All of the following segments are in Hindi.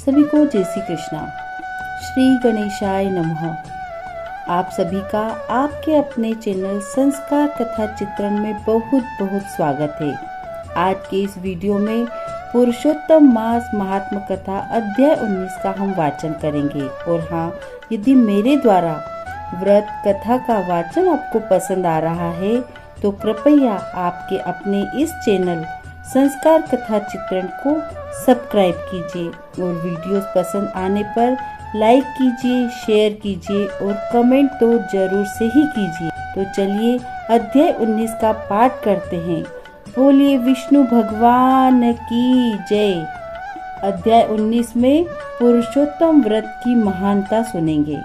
सभी को जय श्री कृष्णा। श्री गणेशाय नमः। आप सभी का आपके अपने चैनल संस्कार कथा चित्रण में बहुत बहुत स्वागत है। आज के इस वीडियो में पुरुषोत्तम मास महात्म कथा अध्याय 19 का हम वाचन करेंगे। और हाँ, यदि मेरे द्वारा व्रत कथा का वाचन आपको पसंद आ रहा है तो कृपया आपके अपने इस चैनल संस्कार कथा चित्रण को सब्सक्राइब कीजिए और वीडियोस पसंद आने पर लाइक कीजिए, शेयर कीजिए और कमेंट तो जरूर से ही कीजिए। तो चलिए अध्याय 19 का पाठ करते हैं। बोलिए विष्णु भगवान की जय। अध्याय 19 में पुरुषोत्तम व्रत की महानता सुनेंगे।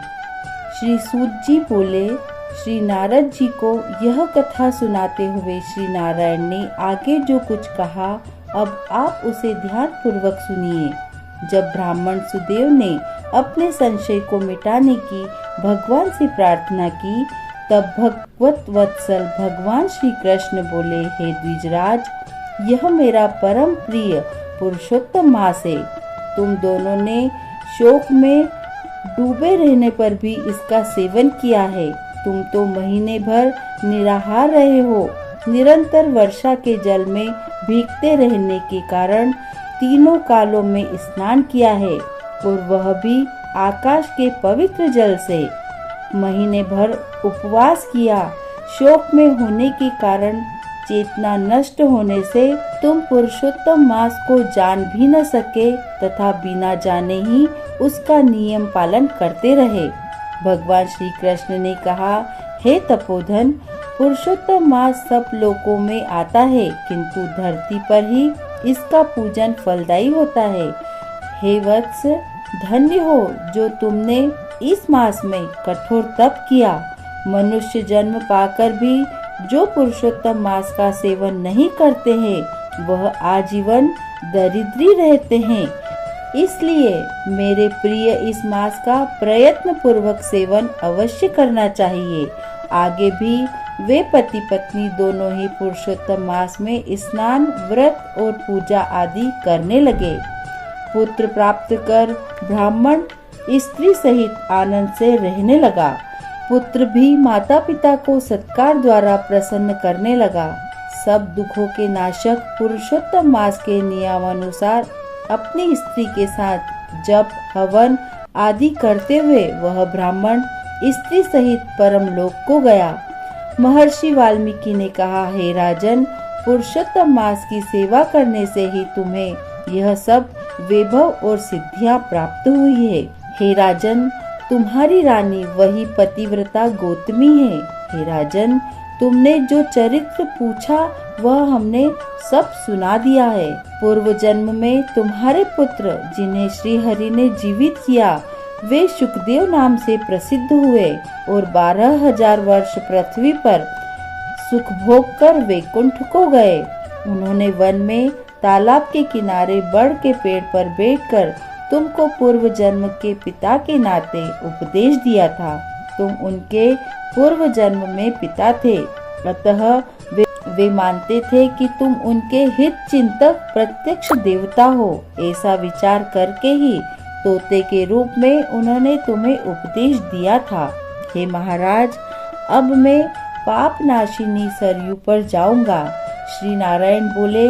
श्री सूत जी बोले, श्री नारद जी को यह कथा सुनाते हुए श्री नारायण ने आगे जो कुछ कहा अब आप उसे ध्यान पूर्वक सुनिए। जब ब्राह्मण सुदेव ने अपने संशय को मिटाने की भगवान से प्रार्थना की तब भगवत वत्सल भगवान श्री कृष्ण बोले, हे द्विजराज, यह मेरा परम प्रिय पुरुषोत्तम मास है। तुम दोनों ने शोक में डूबे रहने पर भी इसका सेवन किया है। तुम तो महीने भर निराहार रहे हो। निरंतर वर्षा के जल में भीगते रहने के कारण तीनों कालों में स्नान किया है और वह भी आकाश के पवित्र जल से। महीने भर उपवास किया। शोक में होने के कारण चेतना नष्ट होने से तुम पुरुषोत्तम मास को जान भी न सके तथा बिना जाने ही उसका नियम पालन करते रहे। भगवान श्री कृष्ण ने कहा, हे तपोधन, पुरुषोत्तम मास सब लोकों में आता है किंतु धरती पर ही इसका पूजन फलदायी होता है। हे वत्स, धन्य हो जो तुमने इस मास में कठोर तप किया। मनुष्य जन्म पाकर भी जो पुरुषोत्तम मास का सेवन नहीं करते हैं वह आजीवन दरिद्री रहते हैं। इसलिए मेरे प्रिय इस मास का प्रयत्न पूर्वक सेवन अवश्य करना चाहिए। आगे भी वे पति पत्नी दोनों ही पुरुषोत्तम मास में स्नान, व्रत और पूजा आदि करने लगे। पुत्र प्राप्त कर ब्राह्मण स्त्री सहित आनंद से रहने लगा। पुत्र भी माता पिता को सत्कार द्वारा प्रसन्न करने लगा। सब दुखों के नाशक पुरुषोत्तम मास के नियमानुसार अपनी स्त्री के साथ जप, हवन आदि करते हुए वह ब्राह्मण स्त्री सहित परम लोक को गया। महर्षि वाल्मीकि ने कहा, हे राजन, पुरुषोत्तम मास की सेवा करने से ही तुम्हें यह सब वैभव और सिद्धियां प्राप्त हुई है। हे राजन, तुम्हारी रानी वही पतिव्रता गौतमी है। हे राजन, तुमने जो चरित्र पूछा वह हमने सब सुना दिया है। पूर्व जन्म में तुम्हारे पुत्र जिन्हें श्री हरि ने जीवित किया वे शुकदेव नाम से प्रसिद्ध हुए और 12,000 वर्ष पृथ्वी पर सुख भोग कर वैकुंठ को गए। उन्होंने वन में तालाब के किनारे बड़ के पेड़ पर बैठकर तुमको पूर्व जन्म के पिता के नाते उपदेश दिया था। तुम उनके पूर्व जन्म में पिता थे, अतः वे मानते थे कि तुम उनके हित चिंतक प्रत्यक्ष देवता हो। ऐसा विचार करके ही तोते के रूप में उन्होंने तुम्हें उपदेश दिया था। हे महाराज, अब मैं पाप नाशिनी सरयू पर जाऊंगा। श्री नारायण बोले,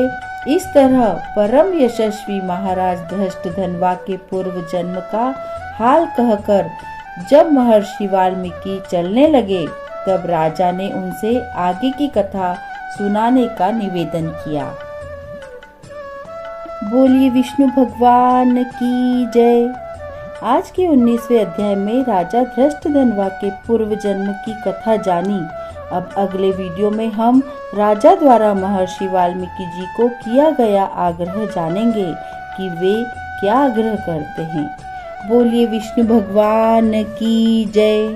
इस तरह परम यशस्वी महाराज धृष्टद्युम्न के पूर्व जन्म का हाल कहकर जब महर्षि वाल्मीकि चलने लगे तब राजा ने उनसे आगे की कथा सुनाने का निवेदन किया। बोलिए विष्णु भगवान की जय। आज के 19वें अध्याय में राजा धृष्टद्युम्न के पूर्व जन्म की कथा जानी। अब अगले वीडियो में हम राजा द्वारा महर्षि वाल्मीकि जी को किया गया आग्रह जानेंगे कि वे क्या आग्रह करते हैं। बोलिए विष्णु भगवान की जय।